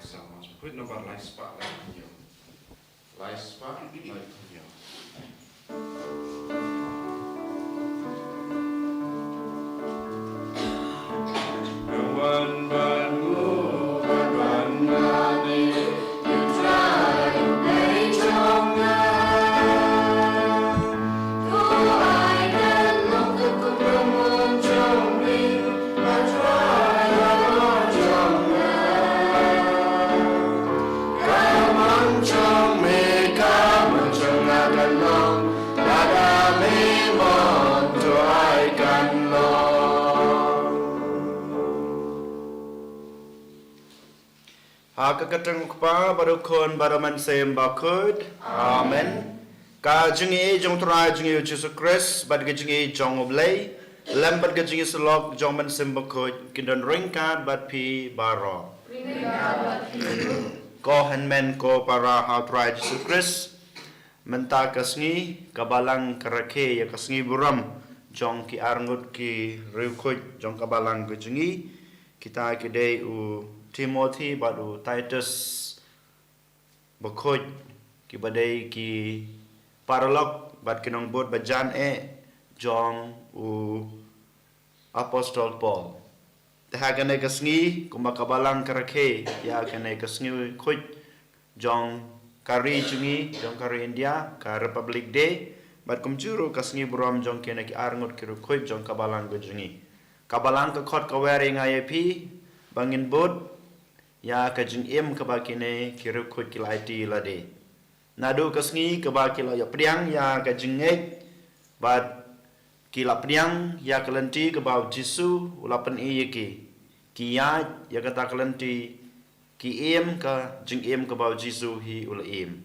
sama. Put nomor lai spa lai punya. Lai spa lai punya. One ban ngu ban na đi. You try to make trong Kakatang pa barukon baraman sem bakut. Amen. Ka jingi jong trai jingi Jesus Christ bad jingi jong oblay. Lambat jingi selok jong man sem bakut kindon ringkat bad pi baro. Ko hanmen ko para how try Jesus Christ. Menta kasngi kabalang karake ya kasngi buram jong ki arngut ki rukut jong kabalang jingi kita kidai u Timothy badu Titus bakoj ki badai ki paralog bad kinong bot bajan jong u Apostol Paul. Taha kane kasngi kumakabalang karake ya kane kasngi kuj jong kari jungi jong kari India ka Republic Day bad kumjuru kasngi buram jong kene ki arngut ki kuj jong kabalang jungi. Kabalang ka khot ka wearing IAP bangin bot ya kajing im kabakine kiru khut kilaiti lade nadu kasngi kabakila ya priang ya kajing ngek bad kila priang ya kalenti kabau jisu ulapan iyeki kiya ya kata kalenti ki im ka jing im kabau jisu hi ula im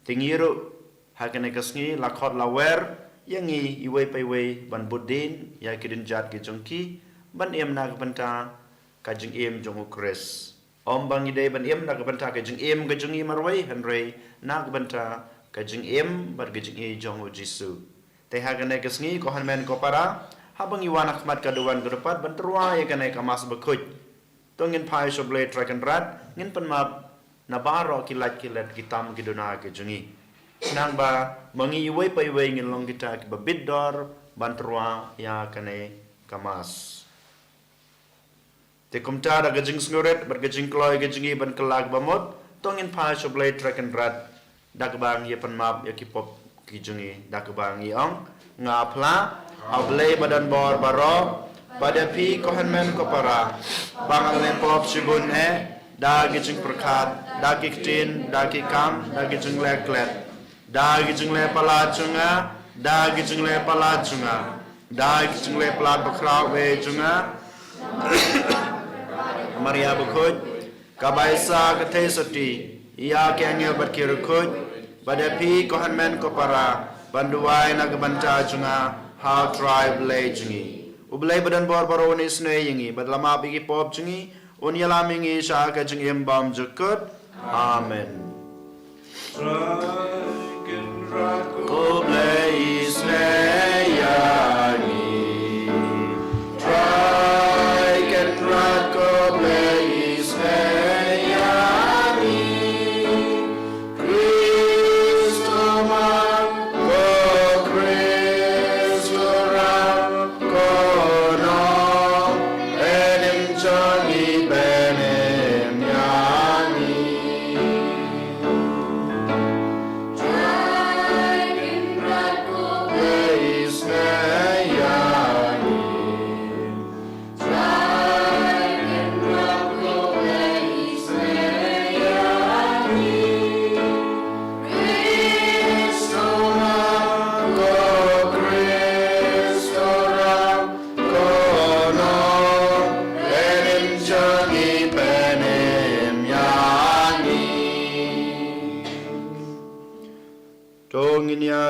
tingiru hakane kasngi lakhot lawer yangi iwe paiwe ban budin ya kidin jat ki jongki ban im na kapanta kajing im jongu kres Om bang ide ban im nak banta ka jing im ka jing im arwai hanrei nak banta ka jing im bar ka jing e jong jisu te ha ka ne ka sngi ko hanmen ko para ha bang iwan akmat ka duan ka dapat ban terwa ya ka ne ka mas bekut tongin pai soble trakan rat ngin pan map na baro kilat kitam kiduna ka jingi nang ba mangi iwe pai we ngin long kita ki babid dor ban terwa ya ka ne ka mas Te kumta da gajing snuret bar gajing kloy gajingi ban kelag bamot tongin pa soblay trakan rat dakbang ye pan map ya kipop kijungi dakbang ong nga pla ablay badan bor baro pada pi kohanmen ko para bangal pop sibun da gajing perkat da kiktin da kikam da gajing leklet da gajing le pala chunga da gajing le pala chunga da gajing le pala bakra we chunga Maria bukut kabaisa kathe soti ia kenge berkir kut pada pi kohanmen ko para banduai nagbanta junga how tribe lejingi ublay badan bor baroni sne yingi badlama bigi pop jungi unyala mingi sha ka jungi embam jukut amen ublay sne yani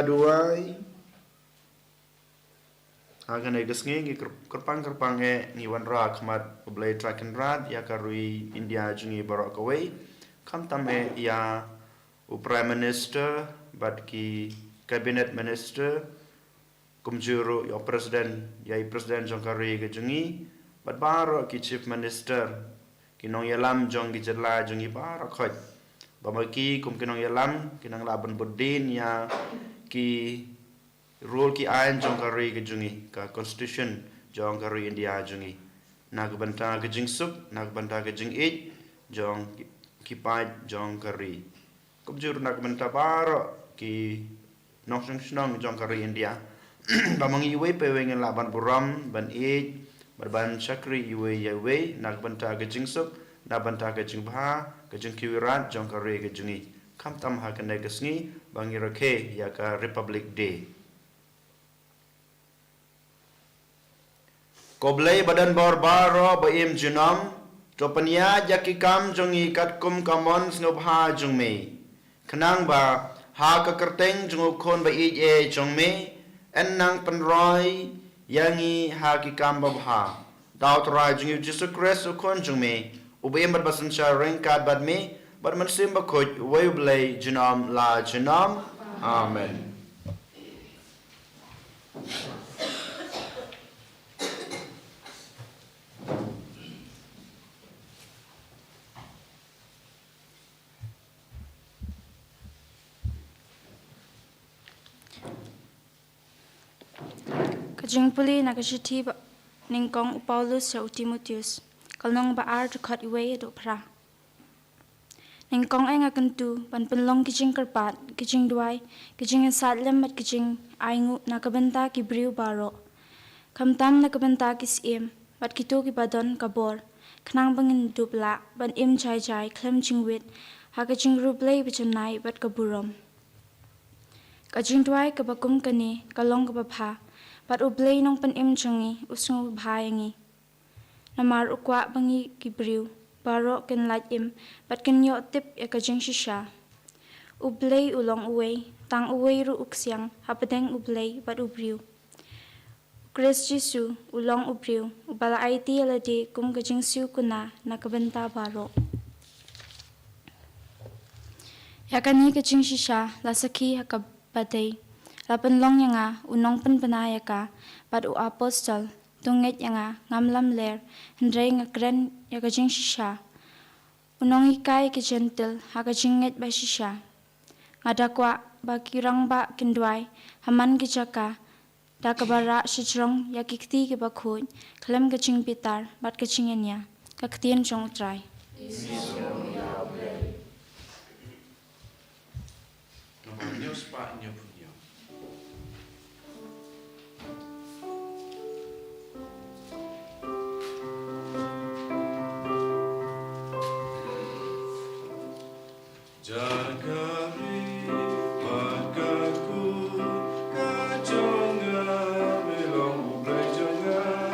duai agan ai gasnge ngi kerpang ni wan ra khmat blai trakan rat ya karui India jungi barok away kam tame ya u prime minister bat ki cabinet minister kumjuru ya presiden jong karui ke jungi bat baro ki chief minister kinong yalam jong gijerla jong ibar khoj bamaki kum kinong yalam kinang laban bodin ya ki rule ki ain jong kari ke jungi ka constitution jong kari India jungi nak banta ke jing sup nak banta ke jing it jong ki pai jong kari kum jur nak banta baro ki nong snong jong kari India bamangi iwe peweng laban buram ban it ban chakri iwe yawe nak banta ke jing sup nak banta ke jing bha ke jing kiwirat jong kari ke jungi kam tam ha kan ke sngi bangi rakhe ya ka Republic Day Koblai badan bor baro baim junam topania jakikam jongi katkum kamon snobha jungme khnang ba ha ka kerteng jungu khon ba e jongme ennang penroi yangi ha ki kam ba bha daw tra jungi Jesus Christ khon jungme ubaim bad basan sha rengkat bad me bad man sim ba khoj way blai junam la junam amen Kajing puli nakashiti ningkong Paulus sa Timotheus kalnong baar dukat iwe do pra ningkong ay ngakantu pan penlong kijing karpat kijing duai kijing satlem at kijing aingu nakabanta ki briu baro kamtam nakabanta ki sim bat kito ki badon kabor khnang bangin dupla ban im chai chai klem chingwit ha kajing rublay bichanai bat kaburom kajing duai kabakum kani kalong kabapha Pat ublay nong panim changi usung bhayangi. Namar ukwa bangi kibriw baro ken light im pat ken yo tip ya kajing shisha. Ublay ulong uway tang uway ru uksyang hapadeng ublay pat ubriw. Chris Jesu ulong ubriw ubala IT alade kum kajing siu kuna nakabenta baro. Yakani kajing shisha lasaki hakabaday. Lapan long yang unong penaya ka pad u apostol tunget yang ngamlam ler hendrai ngakren ya kajing shisha unong ikai ke gentle ha kajinget ba shisha ngadakwa ba kirang ba kendwai haman ke jaka da kabara sijrong ya kikti ke ba khoj khlem kajing pitar bat kajingenya kaktien jong utrai News Pak Nyopunyo. Jagari pagaku kajonga melong ublay jonga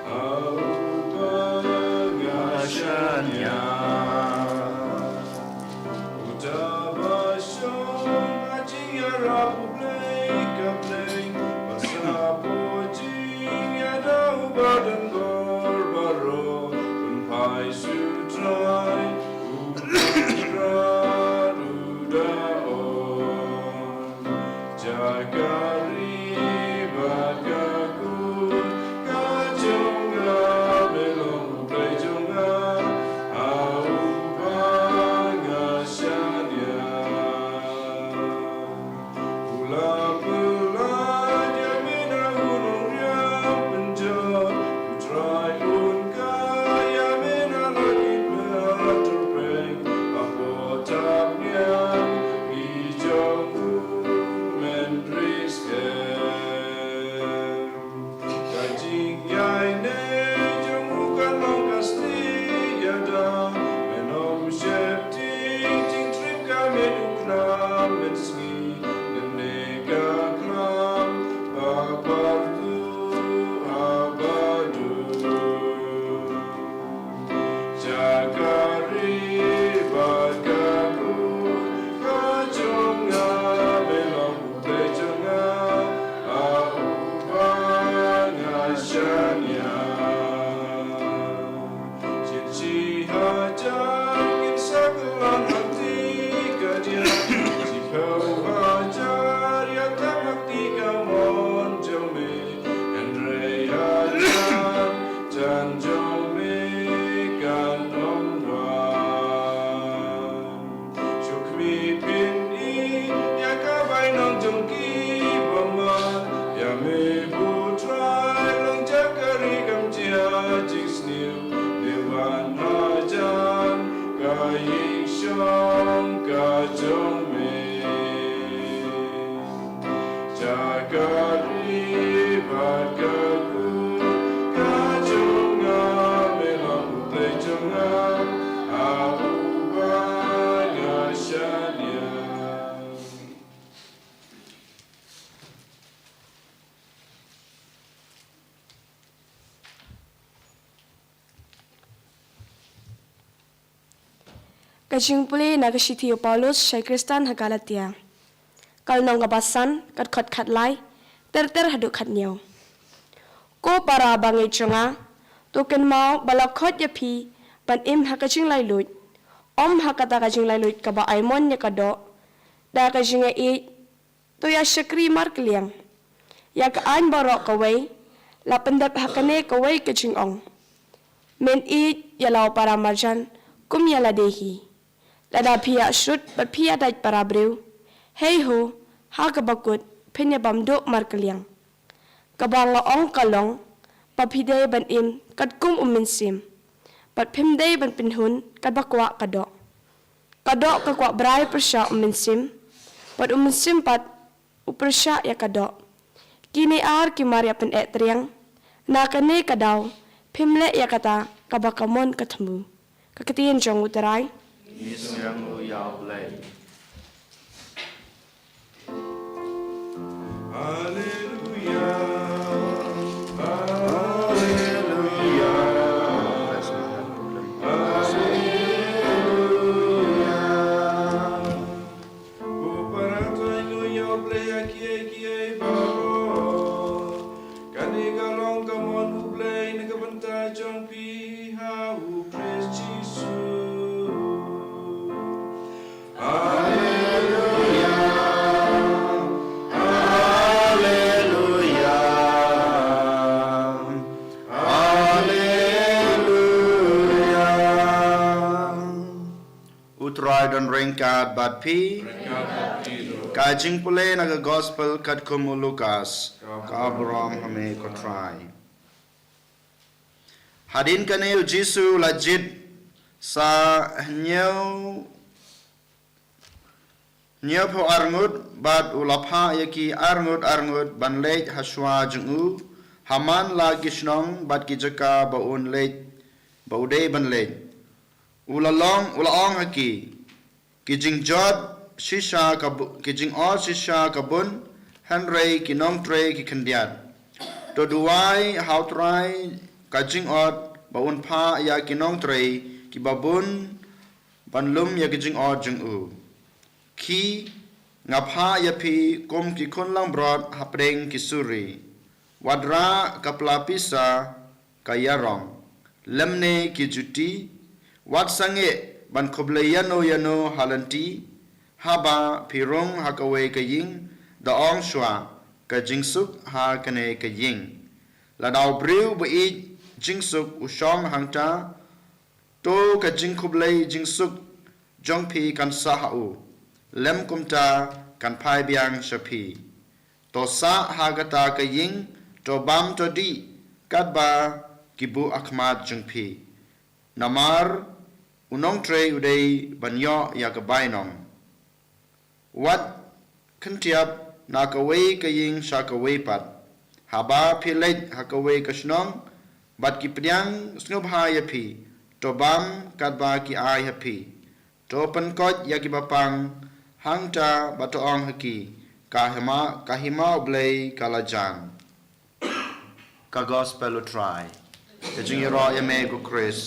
au bangasanya utabashon ajing arab ublay kablay pasapojing ada badan gor baro unpai sutrai Jagari bagaku kajonga belong ublay jonga au bangasanya ula pelad yamina unong yang penjat utrai unka yamina lagi berterpeng apotapnya hijau Kajing yai ne jumukan long kasti yada menom shepti ting trip kami ukram menski nega kram abardu abadu Jagari bagaku kajonga belong ublay jonga au bangasanya cici hajar insakelan hati kadia jikau hajar ya tak hati kamon jome Andre hajar jan jome kan om Jakari bakaku kajunga melang utai junga au banga shalia. Kajing puli nagashiti Paulus syai Kristan hagalatia. Kal nong gabasan kat khat lai ter haduk khat nyaw. Ko para bangai chunga token mau balakot yapi ban im hakajing lai lut. Om hakata kajing lai lut kaba aimon nya kado. Da kajing e to ya syakri mar kliang. Ya ka an barok kawai la pendap hakane kawai kajing ong. Men e ya lau para marjan kum ya la dehi. Lada pia shoot but pia dait para brew. Hey ho, ha kabakut, penya bam dok markeliang. Kabanga ong kalong, papide ban im, kat kum sim. But pimde ban pinhun, kat bakwa kadok. Kadok kakwa brai persya sim. But sim pat, upersya ya kadok. Kini ar kimaria pen triang. Nakane kadaw, pimle ya kata, kabakamon katemu. Kakatian jong utaray. Israel yao blay. Hallelujah, hallelujah, hallelujah. Uparato ino yo blay kie baro. Kani galong kamon ublay nagabanta jong piha upres Jesus. Utrai dan ringkat bat pi. Kajing pule naga gospel kat kumu Lukas. Ka Abraham hame ko try. Hadin kanil Jisu lajit sa nyau po arngut bat ulapha yaki arngut ban lej haswa jungu haman la gishnong bat kijaka baun lej baude ban lej ulaong haki kijing jod shisha kijing or shisha kabun hanrei kinong tre ki kandiat to duai how try kajing or baun pha ya kinong tre ki babun banlum ya kijing or jungu ki ngapha yapi kom ki konlang brod hapreng kisuri wadra kapla pisa kayarong lemne ki juti wat sange ban khoble yano halanti haba pirong hakawe kaying da ong shwa ka jingsuk ha kane kaying ladau briu bi jingsuk ushong hangta to ka jingkhuble jingsuk jongpi kan sahau lem kumta kan pai biang shapi to sa hagata ka ying to bam to di kadba kibu akhmat jungpi namar unong tre udai banyo ya ka bainong wat kantiap na ka wei ka ying sha ka wei pat haba philet ha ka wei ka shnong bat ki priang snob ha ya phi to bam kadba ki ai ha phi to pan kot ya ki bapang hangta batoong haki kahima oblay kalajan ka gospel try kajing ro yame go Chris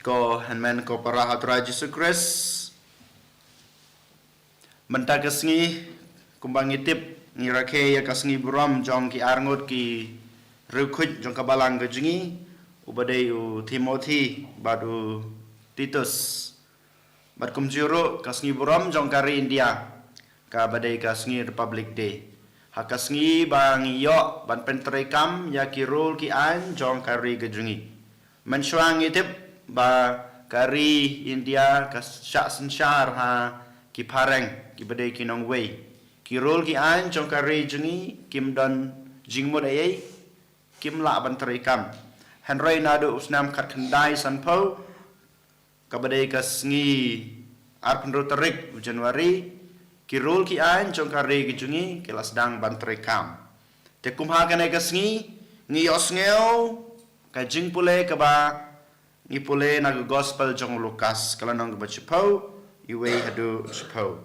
ko hanmen ko para hatra Jesus Chris menta kasngi kumbang itip ngirake ya kasngi buram jong ki arngot ki Rukut jong kabalang kejingi ubadai u Timothy badu Titus bad kumjuro kasngi buram jong kari India ka badai kasngi Republic Day hakasngi bang yo ban pentrekam ya ki role ki an jong kari kejingi mensuang itip ba kari India kas syak sensyar ha ki pareng ki badai ki nong wei ki role ki an jong kari jingi kim don jingmod ayai kim la ban terekam hanrei nadu usnam khat khandai sanpo kabadai kasngi arpendro tarik Januari kirul ki an jong kari kijungi kelas dang bantre kam te kumha kanai kasngi ngi osngeo kajing pule kaba ngi pule nagu gospel jong Lukas kala nang ba chipau iwe hadu chipau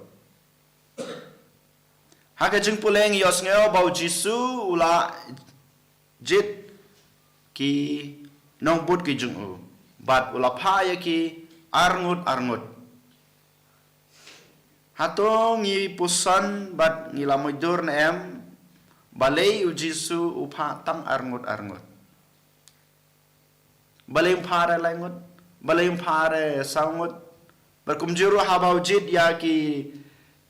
haka jing pule ngi osngeo bau Jisu ula jit ki nong but ki jung u bat ula pha ya ki arngut hatong ngi pusan bat ngi lamudur na em balay u Jisu upha tang arngut balay umpare langut balay umpare sangut berkumjuru habau jid ya ki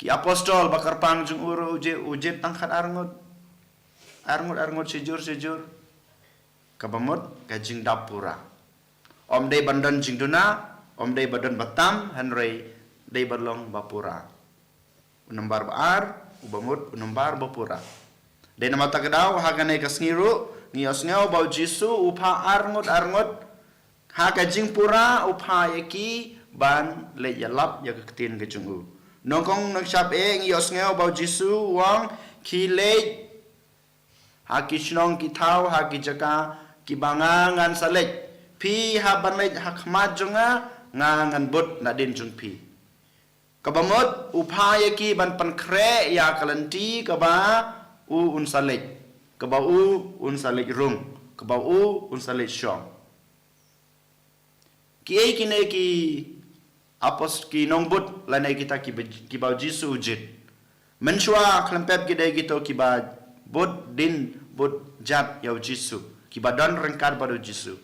apostol bakar pang jung uru ujit tang khat arngut sejur kabamut kajing dapura om dei bandan jing duna om dei badan batam hanrei dei balong bapura unambar baar ubamut unambar bapura dei nama takdaw hagane kasngiru ngios ngau bau Jisu upha arngut ha kajing pura upha yaki ban le yalap ya ketin kejungu nongkong naksap ngios ngau bau Jisu wang ki le ha kishnong ki thau ha ki jaka ki bangangan salek pi ha banlej ha khmat jonga ngangan but na din jung pi kabamot upaya ki ban pankre ya kalanti kaba u un salek kaba u un salek rung kaba u un salek shong ki kine ki apos ki nongbut lanai kita ki bau Jisu jit menshwa klempep gide gito ki ba bot din bot jat yau Jisu ki badan rengkar pada Jisu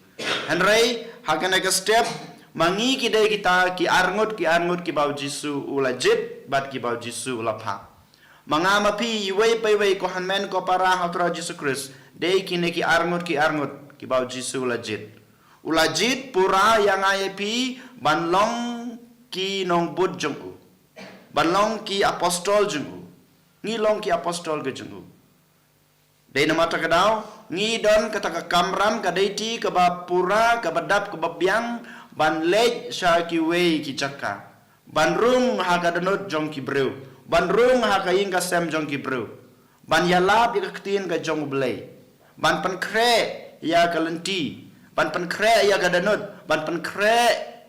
henrei hakana ka step mangi kidai kita ki arngut ki bau Jisu ula jit bat ki bau Jisu ula pha manga mapi wei pai wei ko hanmen ko para hatra Jisu Christ dei kine ki arngut ki bau Jisu ula jit pura yang ai pi banlong ki nong bud jong u banlong ki apostol jong u ngilong ki apostol ge jong u dei nama takadaw ngi don kata ka kamram ka deiti ka ba pura ka badap ka babyang ban lej sha ki wei ki chaka ban rung ha ka danot jong ki breu ban rung ha ka ing ka sem jong ki breu ban yalap ya ka ktin ka jong blei ban pan kre ya ka lenti ban pan kre ya ka danot ban pan kre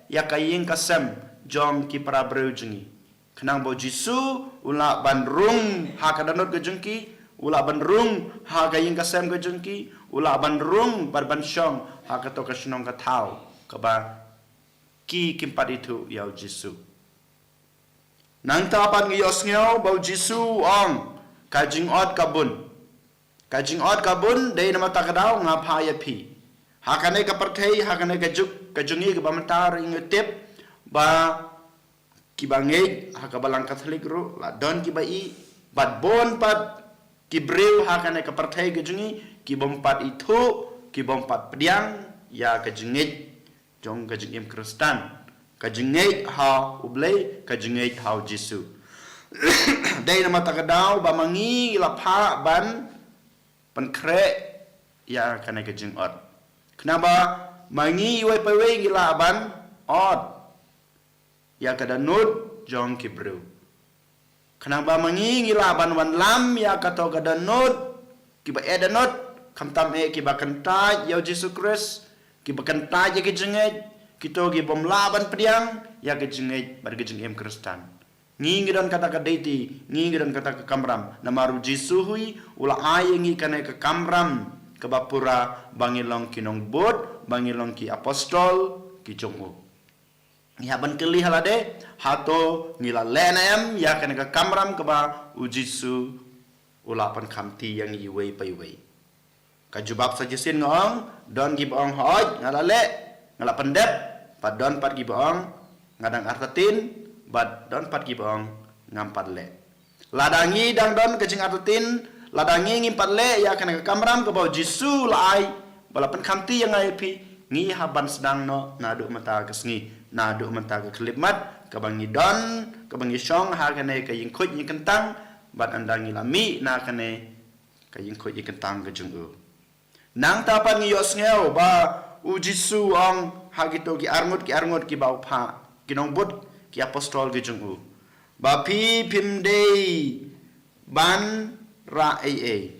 ya ka ing ka sem jong ki para breu jengi kenang bo Jisu ula ban rung ha ka danot ka jong ki ula bandrung ha ga ing kasem ga jengki ula bandrung barban syong ha ka to ka shnong ka thau ka ba ki kimpat itu yau Jisu nang ta pan ngios ngeu bau Jisu ong kajing ot kabun dei nama takadaw nga pha ya phi ha ka ne ka parthei ha ka ne ka juk ka jungi ka bamantar ing tip ba ki bangei ha ka balang Catholic ru la don ki bai bat bon pat ki breu ha kana ka parthai ke jungi ki bompat itu ki bompat pediang ya ka jingit jong ka jingim Kristen ka jingit ha ublei ka jingit ha Jisu dei nama takadaw ba mangi lapha ban pankre ya kana ka jingot kenapa mangi wei pawei ngila ban od ya ka danut jong ki breu kenapa mengingi laban wan lam ya kato gadanot kiba edanot kamtam ki bakantaj ya Yesus Kristus ki bakantaj ya kejenget kito ki bom laban pediang ya kejenget bar kejengem Kristen ngingi dan kata ka deiti ngingi dan kata ka kamram namaru Jisuhui ula ayengi kana ka kamram ke bapura bangilong kinong bot bangilong ki apostol ki jongo ya ban keli halade hato ngila lenem ya kana ka kamram ka ba ujisu ulapan khamti yang iwei pai wei ka jubab saja sin ngong don gi bong hoj ngalale ngala pendep padon pat gi bong ngadang artatin bad don pat gi bong ngampat le ladangi dang don kecing artatin ladangi ngimpat le ya kana ka kamram ka ba ujisu lai balapan khamti yang ai pi ngi haban sedang no nadu mata kesngi nadu mata ke kelipmat kabangi don kabangi syong ha kane ka yin khoj yin kentang bat andangi lami na kane ka yin khoj yin kentang ke jungu nang ta pan ngi yos ngeu ba ujisu ong ha gitu ki arngut ki bau pha kinong but ki apostol ki jung u. Ba pi pim day ban ra ai.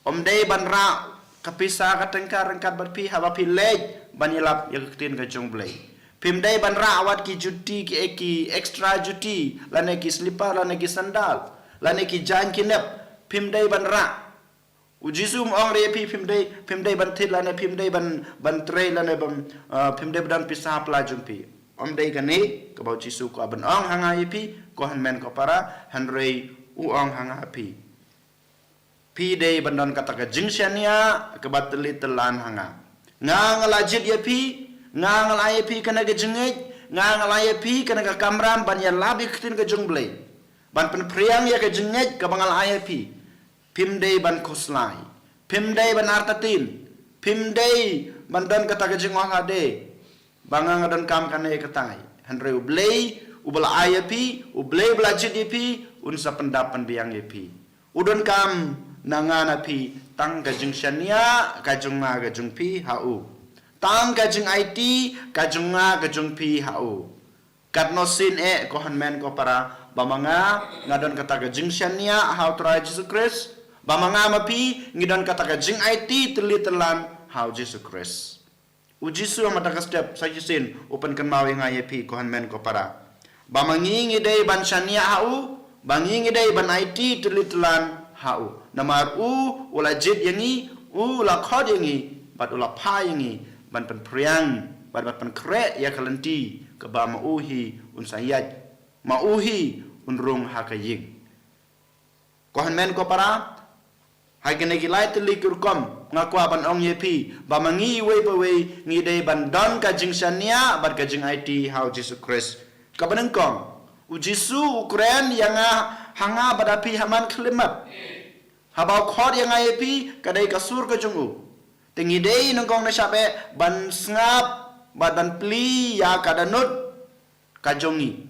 Om day ban ra kapisa katengkar rengkat bat pi haba pi lej ban yelap ya ketin ka jung blay. Pim day ban ra awat ki juti ki eki extra juti lane ki slipper lane ki sandal lane ki jan ki nep pim day ban ra. Ujisu ong re pim day ban thit lane pim day ban tre lane bam pim day ban pisah pla jung pi. Om day kani ka bau jisu ko ban ong hanga pi ko han men ko para han rei u ong hanga pi. Pi day ban don kata ka jingshania ka batli telan hanga. Nga lajit ya pi nga ngalaya pi kana ka jengej nga ngalaya pi kana ka kamram ban ya labi ketin ka jung blai. Ban pen priang ya ka jengej ka bangal aya pi. Pim day ban koslai. Pim day ban artatin. Pim day ban don kata ka jengwang ade. Bangang don kam kana ya katai. Hanre ublay ubala aya pi, ublay belajit ya pi, unsa pendapan biang ya pi. Udon kam nangana pi tang ka jingshania ka junga ka jung pi hau. Tang ka jing IT ka junga ka jung pi hau. Kat no sin ko han men ko para bamanga ngadon kata ka jingshania hau try Jesus Christ. Bamanga mapi ngidon kata ka jing IT telitelan hau Jesus Christ. Ujisu mata ka step sajisin open kan mawi ngaya pi ko han men ko para. Bamangi ngidai ban shania hau, bangi ngidai ban IT telitelan hau. Namar ula jit yangi ula khod yangi bat ula pa yangi ban pen priang ban pen kre ya kalenti ke ba mauhi un sayat mauhi un rung hakaying ko han men ko para ha gene gilai te likur kom ngakwa ban ong yepi ba mangi we pa we ngi dei ban don ka jingshania bat ka jing IT how Jesus Christ ka baneng kong ujisu Ukraine yang hanga badapi haman klimat habau khod yang yepi kadai kasur ka jungu tengi dei nongkong na sabe ban ngap ban pli ya kadanut kajongi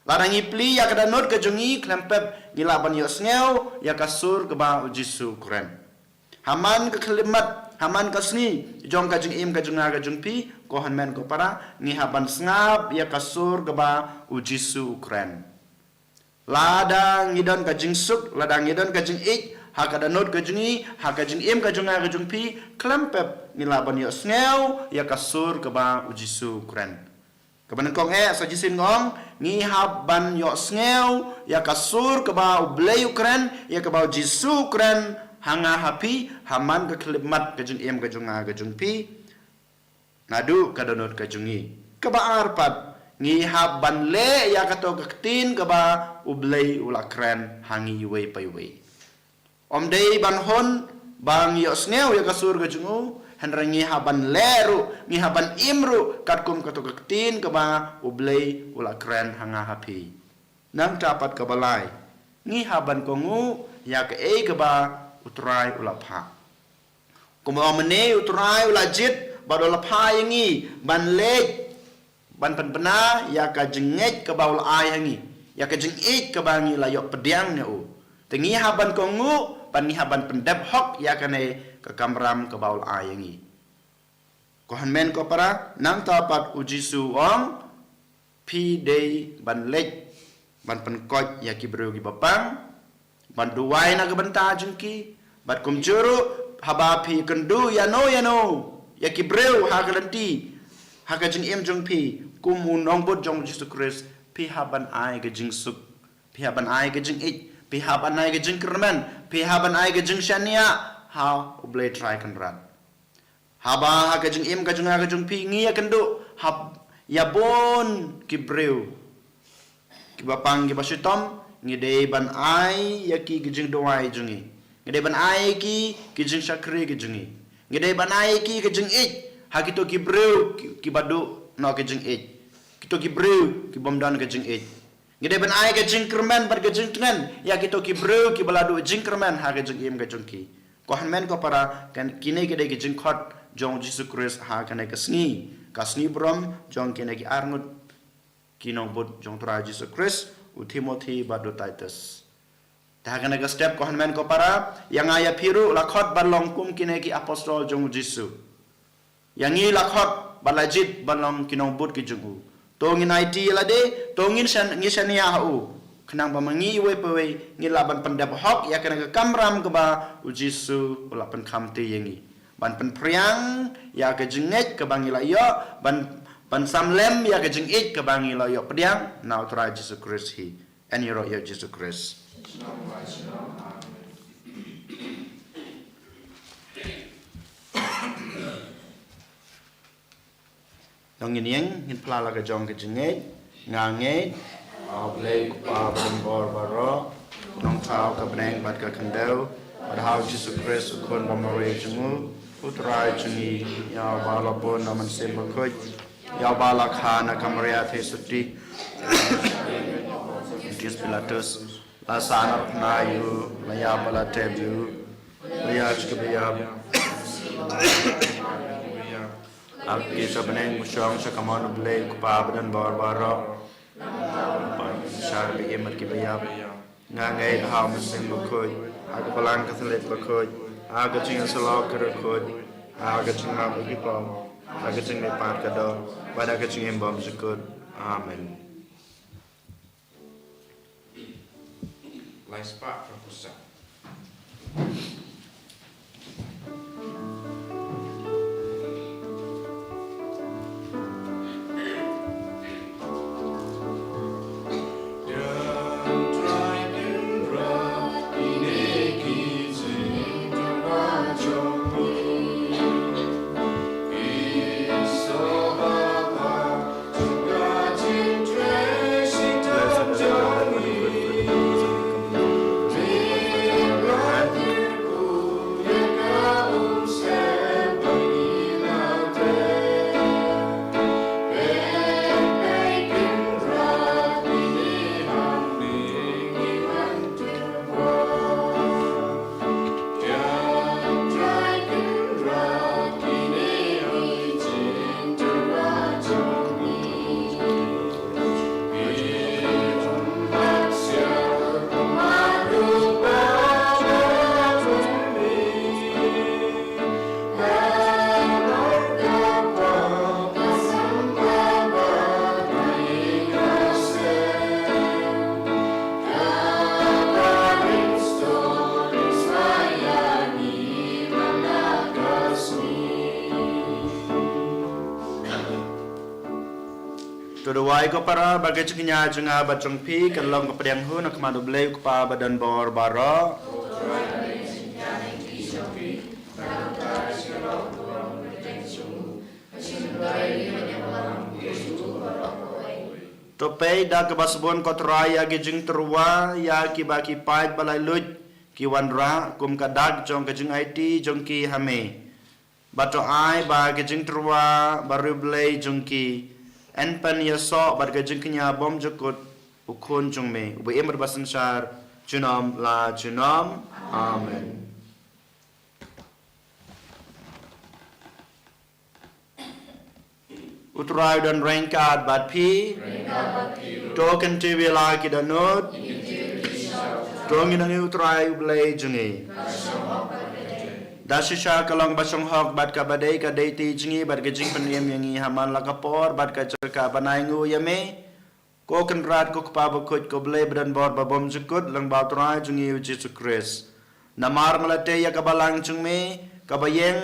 larangi pli ya kadanut kajongi klempep gilaban yo sneu ya kasur ke ba jisu Quran haman ke kelimat haman kasni jong kajing im kajunga kajung pi ko han men ko para ngi haban ngap ya kasur ke ba jisu Quran ladang ngidon kajing suk ladang ngidon kajing ik hakadanot kajungi hakajing im kajunga kajung pi klempep nilaban yo sneu ya kasur ke ba ujisu Quran kebanan kong sajisin ngong ngi haban yo sneu ya kasur ke ba ublay Quran ya ke ba ujisu Quran hanga hapi haman ke klimat kajung im kajunga kajung pi ngadu kadanot kajungi ke ba arpat ngi haban le ya kato ketin ke ba ublay ula Quran hangi we pai we Om day ban hon bang yo sneu ya kasur ka jungu hanrangi haban leru ngi haban imru katkum katok ketin ke ba ublay ula kren hanga hapi nang dapat ke balai ngi haban kongu ya ke ba utrai ula pha kumo amene utrai ula jit ba ula pha yangi ban lej ban penpena ya ka jenget ke ba ula ai hangi ya ka jengit ke ba ngi la yo pediang ne u tengi haban kongu panihaban pendep hok ya kane ke kamram ke baul ayangi ko han men ko para nang tapat ujisu ong pi day ban lej ban penkot ya ki bro ki bapang ban duwai na ke benta jengki bat kum juru haba pi kendu ya no ya ki bro ha kalenti ha ka jing im jong pi kum unong bot jong Jesus Christ pi haban ai ke jing suk pi haban ai ke jing ik pihaban ai ke jing kerman pihaban ai ke jing shania ha ublay try kan ran haba ha ke jing im ka jung ha ke jung pi ngi ya kendu hab ya bon ki breu ki bapang ki basutom ngi dei ban ai ya ki jing doai jungi ngi dei ban ai ki jing shakri ki jungi ngi dei ban ai ki jing ik ha ki to ki breu ki badu no ke jing ik ki to ki breu ki bomdan ke jing ik ngide ban ai ke jingkerman bar ke jingtengan ya kita ki bro ki baladu jingkerman ha ke jing im ke jungki ko han men ko para kan kine ke de ke jingkhot jong Jesus Christ ha kan ke kasni brom jong kine ki arngut kinong bot jong tra Jesus Christ u Timothy badu Titus ta kan ke step ko han men ko para yang aya piru lakhot balong kum kine ki apostol jong Jesus yang i lakhot balajit balong kinong bot ki jungu tongin IT la de tongin san ngisan ya hau kenang pamangi we pewe ngilaban pendap hok ya kena ke kamram ke ba ujisu ulapan kamti yengi ban pen priang ya ke jenget ke bangila yo ban samlem ya ke jengit ke bangila yo pediang now try Jesus Christ he and you ya Jesus Christ dongin yang ngin plala ke jong ke jenget nganget Ablay pa bor baro nong tao ka bneng bat ka kandau bat hau Jesus Christ kon bomare jungu utrai jungi ya bala bon naman semba koj ya bala khana kamaria the suti Kis Pilatus la sana na yu la ya bala tebu la ya chkabya Aki sa bneng musyong sa kamon blay pa badan bor baro Syar bi emat ki bayab ngangai hau mesin bakoj aga balang kathalet bakoj aga jingan salok kerakoj aga jingan bagi pom aga jingan pat kado pada aga jingan bom sekut amen Lai spa propusa. Tuduwai ko para bagai ceknya jenga bacong pi kan long ke pediang hu nak madu blay ko pa badan bor baro Topei da ke basbon ko traya ge jeng terwa ya ki baki pait balai lut ki wanra kum kadak jong ke jeng IT jong ki hame bato ai ba ge jeng terwa baru blay jong ki en pan ya so bar ga jingknya bom jukut ukun jungme ubu emar basan syar junam la junam amen utrai dan rengkat bat pi token tv la ki danut dongin ang utrai blay jungi Dasisha kalong basong hok bat ka badai ka deiti jingi bat ka jing peniem yangi haman la kapor bat ka cerka banaingu yame ko kenrat ko kpabakut ko blay badan bor babom jukut lang bautrai jungi Jesus Christ namar malate ya kabalang jungme kabayeng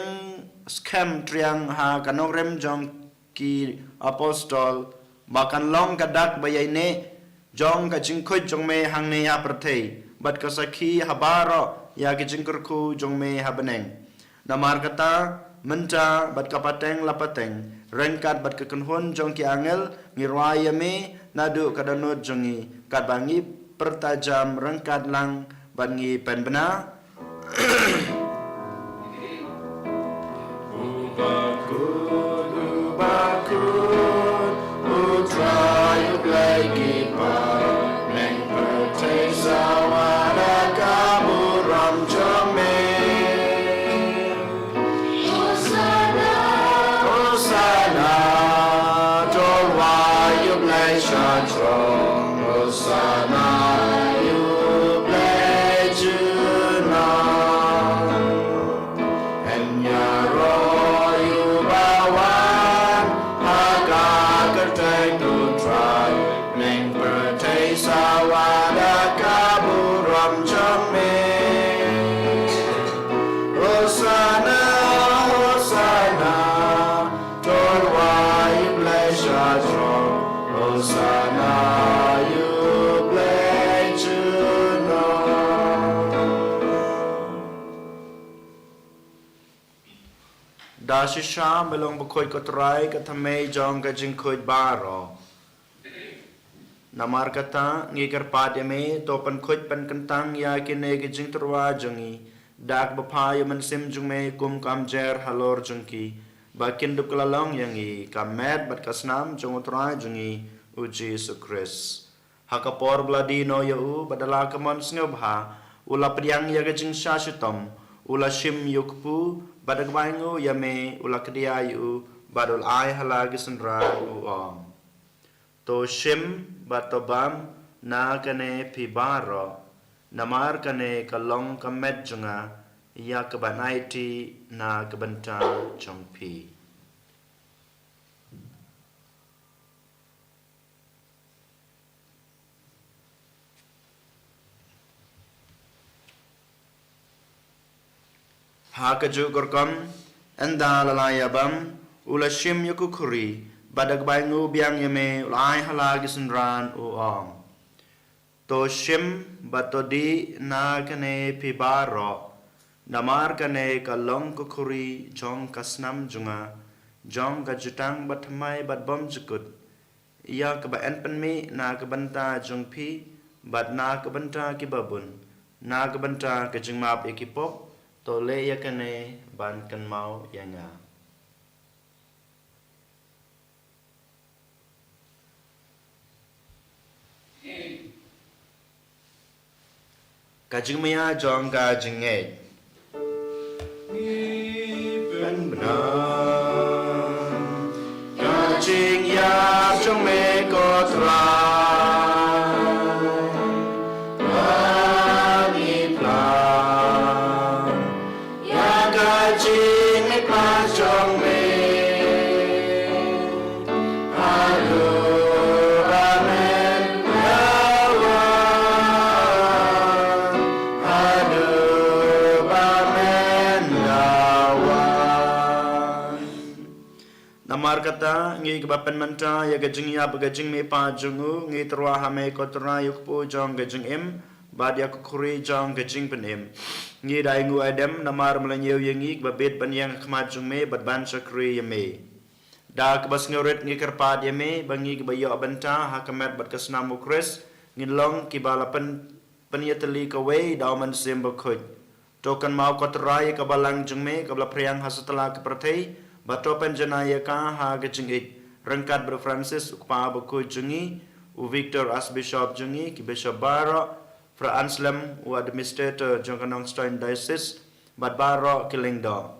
scam triang ha kanong rem jong ki apostol bakan long kadak bayane jong ka jingkut jongme hangne ya pertei bat ka sakhi habaro ya ki jingkurku jongme habaneng namar kata menta bat kapateng lapateng rengkat bat kekenhun jong ki angel ngirwaya me nadu kadanut jongi kat bangi pertajam rengkat lang bangi penbena ubakut utrayu lagi pa neng pertei sawada kaburam jome Hosanna tolwa yublay shantrong Hosanna yublay junang Enyaro yubawan haka kerteng Da shisha melong bakoi kotrai katame jong gajing koi baro. Namar kata ngikar pademe topan koi pan kentang ya kine gajing terwa jongi. Dak bapa yaman sim jungme kum kam jer halor jungki. Bakin duk lalong yangi kamet bat kasnam jong utrai jongi uji Yesus Kristus. Hakapor bladino yau badala kamon snobha ula priang ya gajing syashutom ula shim yukpu badag baingu yame ula kedia yu badul ai halagi sendra uom to shim batobam na kane pibaro namar kane kalong kamet junga ya kabanaiti na kabanta jongpi. Hakaju korkom enda lalayabam ula shim yukukuri badag baingu biang yame ulai halagi sunran uom to shim batodi na kane pibaro namar kane kalong kukuri jong kasnam junga jong gajutang batmai batbom jukut ya kebaen penmi na kebanta jong pi bat na kebanta kibabun na kebanta kejengmap ikipop to le ya kane ban kan mau yanga. Kajing maya jong kajing ngej. Ben benar kajing ya jong me kotra. Namar kata ngi kebapan manta ya gajing ya bagajing me pa jungu ngi terwa hame kotra yukpu jong gajing im bad ya kukuri jong gajing penim ngi daingu adam namar melanyew yangi kebabit banyang kemat jung me bad ban sakri yame da kebas ngoret ngi kerpad yame bangi kebayo abanta hakamat bad kasnam ukres ngi long kibalapan penyateli kawe dauman sim bakut tokan mau kotra ya kabalang jung me kabla priang hasatala kepertei Batopan jenaya ka ha gajingit rangkat Bro Francis ukpa baku jungi u Victor as Bishop jungi ki Bishop Baro Fra Anselm u Administrator Jongkanong Stein Diocese bat Baro kilingdo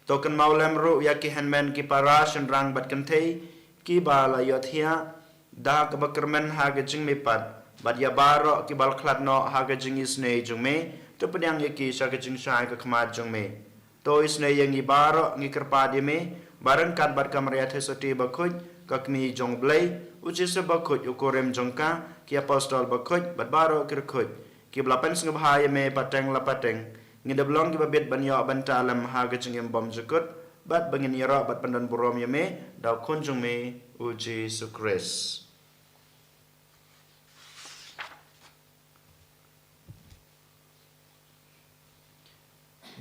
token maulem ru yaki handman ki para rang bat kantei ki bala yothia da kabakermen ha gajing mipat bat ya Baro ki bal klatno ha gajing isne jungme to penyang yaki sa gajing syai ka khamat jungme to isne yangi baro ngi kerpadi me barang kat bat kamriat hesoti bakuj kakmi jong blay uji se bakuj ukorem jongka ki apostol bakuj bat baro kirkuj ki blapan sngabhaya me pateng lapateng ngi deblong ki babit banyo banta alam ha gajing bom jukut bat bangin yara bat pandan burom yame daw kunjung me uji sukres.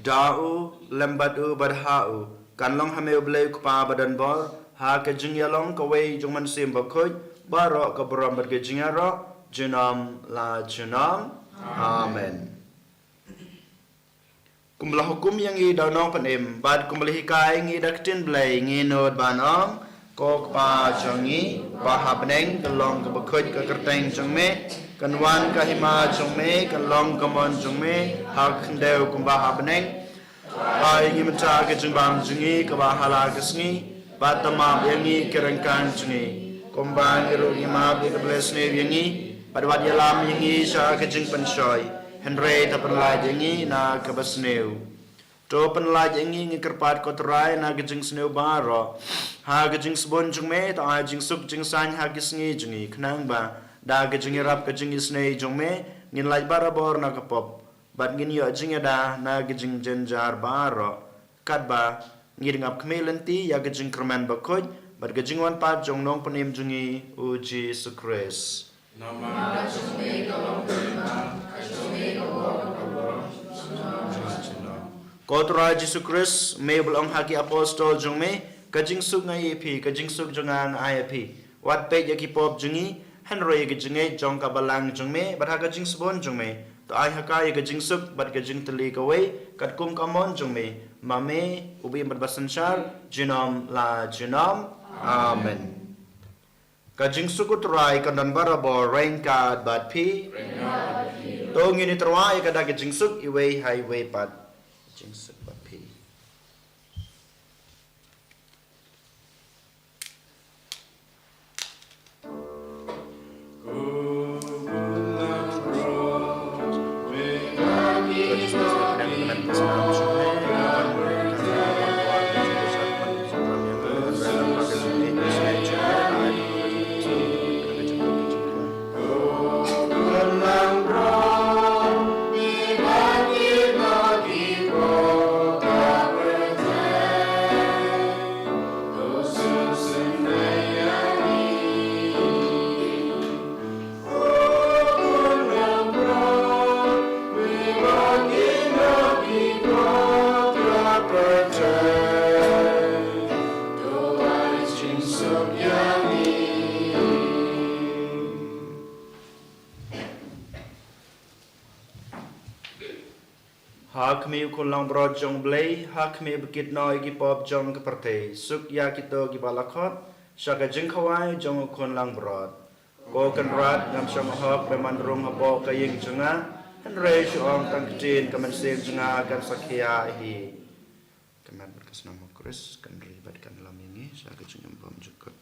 Da'u lembatu badha'u kanlong hame ublay kupa badan bol ha ke jingyalong kawai jungman sim bakuj baro ka buram bad ke jingyaro junam la junam amen. Kumlah hukum yang i dawnong panim bad kumlah hikai ngi daktin blay ngi nod banong ko pa jongi bahabneng kalong ka bakuj ka kerteng jongme kanwan kahima jongme kalong kamon jongme hak ndeu kumbaha beneng ai ngi mata ke jongbang jongi kabahala kesngi batama yangi kerengkan jongi kumbang iru ngima bi keblesne yangi padwat yalam yangi sa ke jeng pensoi henre tapenlai yangi na kabasneu to penlai yangi ngi kerpat kotrai na ke jeng sneu baro ha ke jeng sebon jongme ta ai jeng suk jeng san ha kesngi jongi knang ba da gajing rap gajing isnei jongme ngin laj barabor na kapop bat ngin yo jing da na gajing jenjar baro kadba ngir ngap kmelenti ya gajing kerman bakoj bat gajing wan pat jong nong penim jungi uji sukres Nama jongme kalong terima, jongme kalong kalong, Ko tura Jesu Christ me belong haki apostol jong me kajing suk ngai epi kajing suk jongang IAP wat pe yaki pop jungi hanroi gajinge jong kabalang jong me bat ha kajing sebon jong me to ai haka ya kajing suk bat kajing teli kawai kat kum kamon jong me mame ubi bat basanchar jinom la jinom amen kajing suk utrai kandan barabo rain kad bat pi to ngini terwa ya kada kajing suk iwei highway pat kajing suk bat pi Hak mi kulang brod jong blay, hak mi bekit noi gi pop jong keperte, suk ya kito gi balakot, syaka jeng kawai jong kulang brod. Ko kan rat ngam syong hok beman rung habo kaying jenga, han rei syong tang kecin kaman sing jenga kan sakya hi. Kaman berkas nama Kris kan ribat kan lam ini, syaka jeng bom jukut.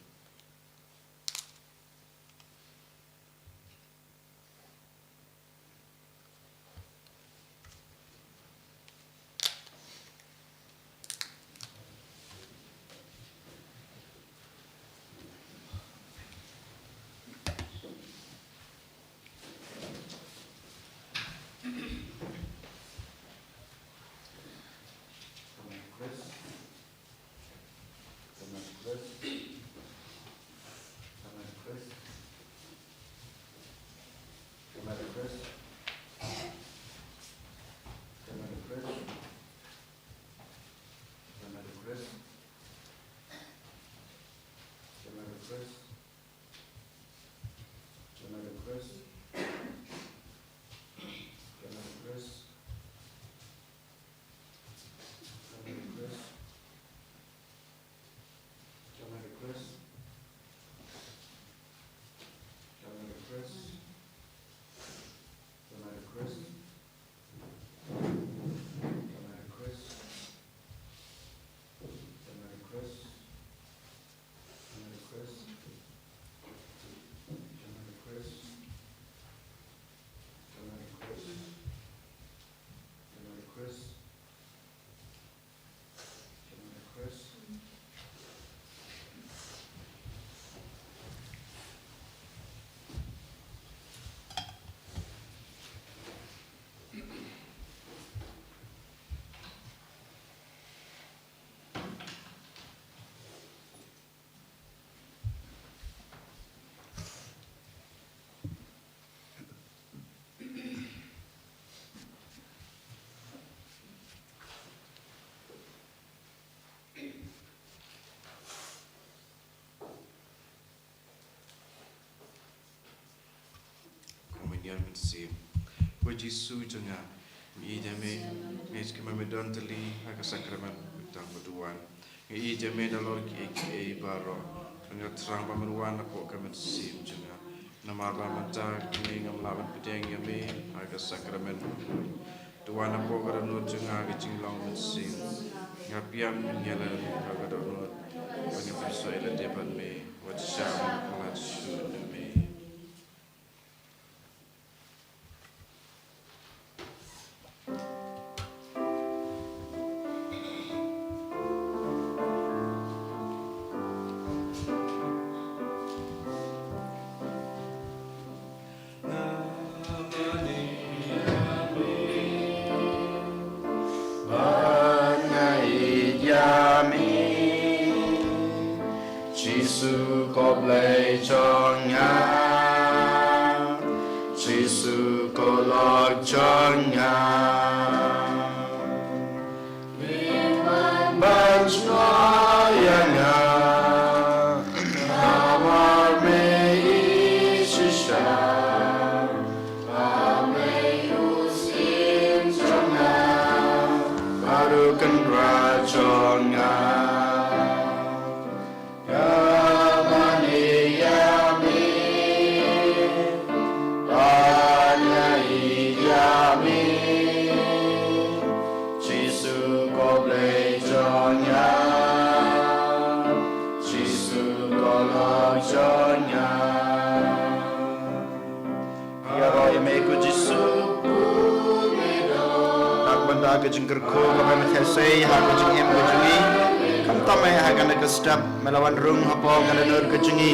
Yan mensim. Puji su jenga. I jame es que me don teli haka sakramen tang berduan. I jame dalor ki baro. Tengah terang pameruan aku ke mensim jenga. Nama ramata kini ngam lawan pedeng yame haka sakramen. Tuan aku kerenut jenga kecing long mensim. Ngapiam nyala haka donut. Pengen sesuai le depan me. Wat syam kelat syud me. Giêsu có lấy cho ngài, Giêsu có lo cho ngài, jonya ya roy me ku jisu nak benda ke jengker ku kami methesei ha ku jeng em ku jengi kam tamai ha kan ke step melawan rung hapo kan nur ke jengi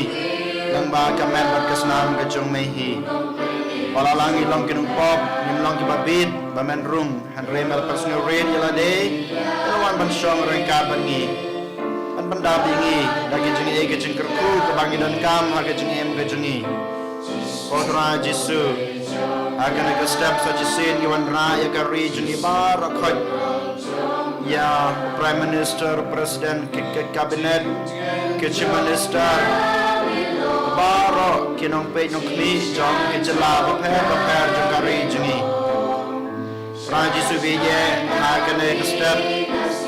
lang ba kamen bat kesnam ke jong me hi wala langi long kinung pop nim long ki babit bamen rung han remel personal rain yala de lawan ban shong rengka bangi ban benda bingi dagi jengi e ke jengker ku ke bangi dan kam ha ke jengi em ke jengi Kodra Jisu akan ke step saja sen giwan raya ke region ibarat ya Prime Minister, Presiden, ke Kabinet, ke Chief Minister baro kinong pe nyong kmi jong ke jela baper jong ke region ni Prime Jisu biye akan ke step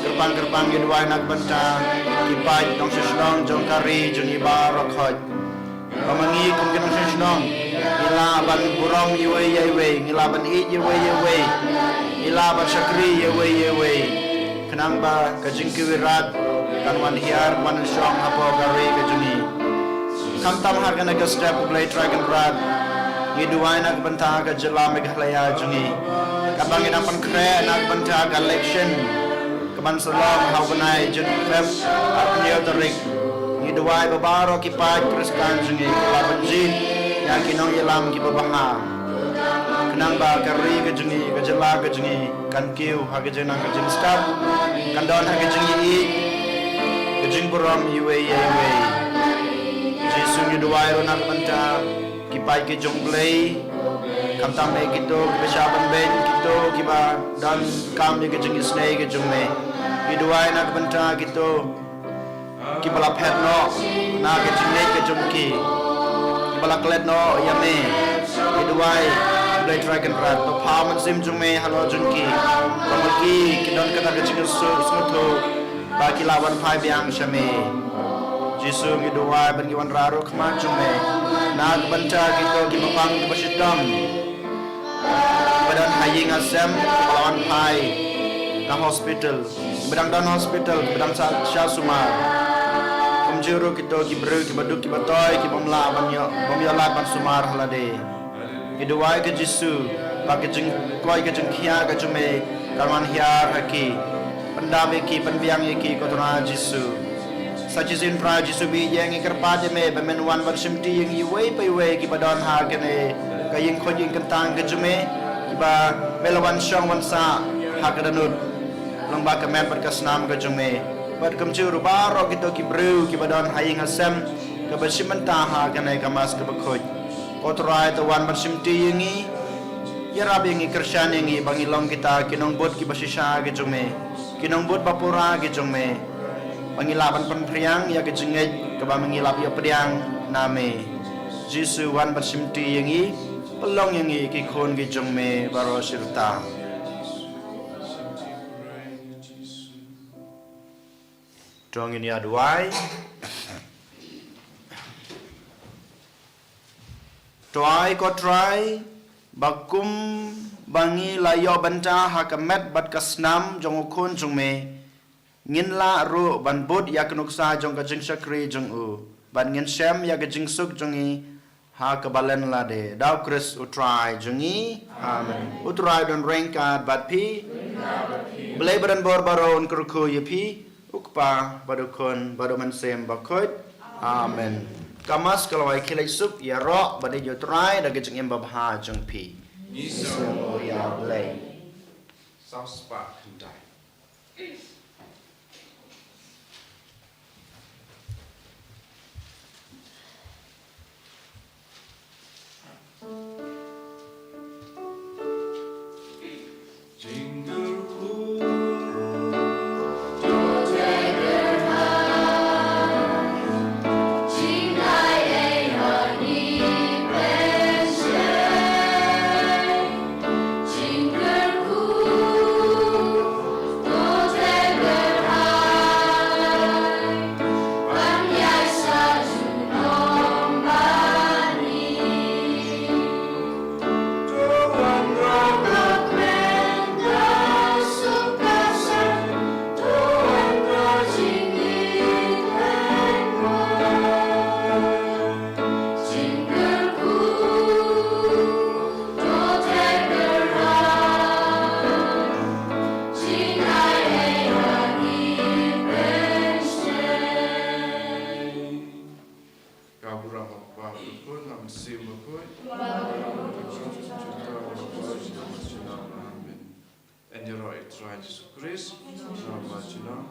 gerbang gidwai nak benta kipai dong sesdong jong ke region ibarat Pamangi kum kinong sesdong ilaban burong yewe ilaban it yewe ilaban syakri yewe kenang ba kajing kiwirat kan wan hiar wan syong apo gari kajuni kam tam har kana ka step play dragon rad ngiduai nak benta ka jela meghalaya jungi kabang ina pan kre nak benta ka election kaman salam hawanai jun feb apnyo tarik ngiduai babaro ki pa kristan jungi laban jin ya kinong yelam ki babaha kenang ba kari ke jengi ke jela ke jengi kan kiu ha ke jenang ke jeng stop kan don ha ke jengi i ke jeng buram yewe Jesu ni duai nak benta ki pai ke jong play kam tam me kito ke shaban ben kito ki ba dan kam ke jengi snei ke jong me ki duai nak benta kito ki bala phet no na ke jengi ke jong ki bala klet no yame iduai play dragon rat to paman sim jume halo junki pamaki kidon kata kecing smutho baki lawan phai biang shame Jesu iduai ban giwan raro khma jume nag banta kito ki mapang ki basidam badan haying asem lawan phai ka hospital bedang dan hospital bedang sya sumar juru kita ki bru ki baduk ki batoy ki bamla bamya la ban sumar halade iduai ke Jesu bagi jeng koi ke jeng khia ke jume karman hiar haki pandame ki panbiang ki kotona Jesu sajizin pra Jesu bi yang ikerpade me bemen wan ban simti yang iwe pe we ki badon ha ke ne kaying khojing kentang ke jume ki ba melawan syong wan sa ha ke danut lomba ke men berkasnam ke jume Bad kamcuru baro kita ki bru ki badon haying asem ke basimenta ha kanai kamas ke bakhoj kotrai tawan basimti yengi ya rabi yengi kershan yengi bangilong kita kinong bot ki basisha ke jume kinong bot bapura ke jume bangilaban penpriang ya ke jengej ke ba mangilap ya priang name Jesu wan basimti yengi pelong yengi ki khon ki jume baro sirta Dong ini aduai Tuai ko try bakum bangi layo banta hakamet bat kasnam jong ukun jong me ngin la ru ban bud ya knuksa jong ka jing sakri jong u ban ngin shem ya ka jing suk jong i ha ka balen la de daw Chris utrai jong i amen utrai don rengka bat pi bleberan bor baron kurku ye pi ukpa badukon baduman sem bakot amen kamas kalau ai khilai sup ya ro bade yo try da gejeng em babha jeng pi ni so ya blai South Spark Hyundai Jingle Bapa berkut, namun sim berkut. Amen. En jag har ett Jesus Kristus, nama Cina.